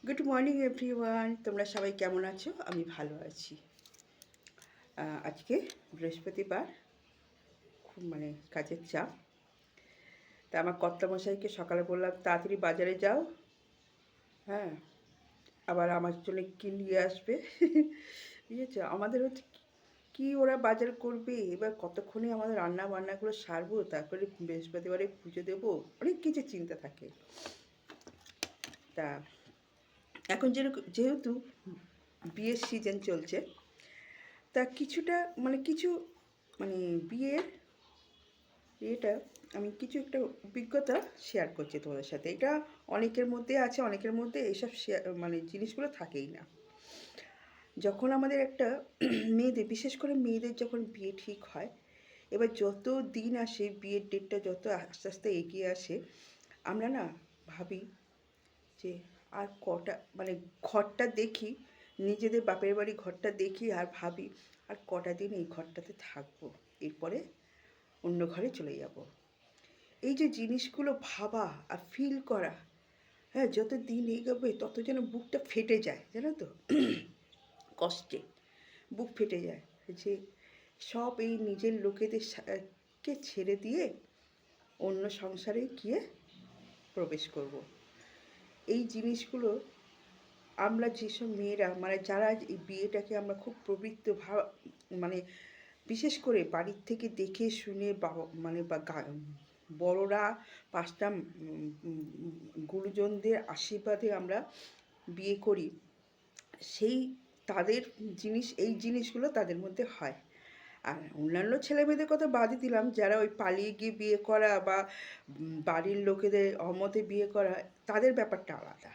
Good morning everyone, তোমরা সবাই কেমন আছো? আমি ভালো আছি। আজকে বৃহস্পতিবার, খুব কাজের চাপ। তা আমার কর্তামশাইকে সকালে বললাম তাড়াতাড়ি বাজারে যাও, হ্যাঁ, আবার আমার জন্য কি নিয়ে আসবে। বুঝেছো, আমাদের হচ্ছে কি ওরা বাজার করবে, এবার কতক্ষণে আমাদের রান্না বান্নাগুলো সারবো, তারপরে বৃহস্পতিবারে পুজো দেবো, অনেক কিছু চিন্তা থাকে। তা এখন যেহেতু বিয়ের সিজন চলছে, তা কিছুটা কিছু মানে বিয়ের এটা আমি কিছু একটা অভিজ্ঞতা শেয়ার করছি তোমাদের সাথে। এটা অনেকের মধ্যে আছে, অনেকের মধ্যে এইসব শেয়ার জিনিসগুলো থাকেই না। যখন আমাদের একটা মেয়েদের, বিশেষ করে মেয়েদের যখন বিয়ে ঠিক হয়, এবার যত দিন আসে, বিয়ের ডেটটা যত আস্তে আস্তে এগিয়ে আসে, আমরা না ভাবি যে আর কটা ঘরটা দেখি, নিজেদের বাপের বাড়ি ঘরটা দেখি আর ভাবি আর কটা দিন এই ঘরটাতে থাকবো, এরপরে অন্য ঘরে চলে যাব। এই যে জিনিসগুলো ভাবা আর ফিল করা, হ্যাঁ, যত দিন এগোবে তত যেন বুকটা ফেটে যায়, জানো তো। কষ্টে বুক ফেটে যায় যে সব এই নিজের লোকেদের কে ছেড়ে দিয়ে অন্য সংসারে গিয়ে প্রবেশ করব। এই জিনিসগুলো আমরা যেসব মেয়েরা যারা এই বিয়েটাকে আমরা খুব পবিত্র বিশেষ করে বাড়ির থেকে দেখে শুনে বড়রা ৫টা গুরুজনদের আশীর্বাদে আমরা বিয়ে করি, সেই তাদের এই জিনিসগুলো তাদের মধ্যে হয়। আর অন্যান্য ছেলেমেয়েদের কথা বাদই দিলাম, যারা ওই পালিয়ে গিয়ে বিয়ে করা বা বাড়ির লোকেদের অমতে বিয়ে করা, তাদের ব্যাপারটা আলাদা।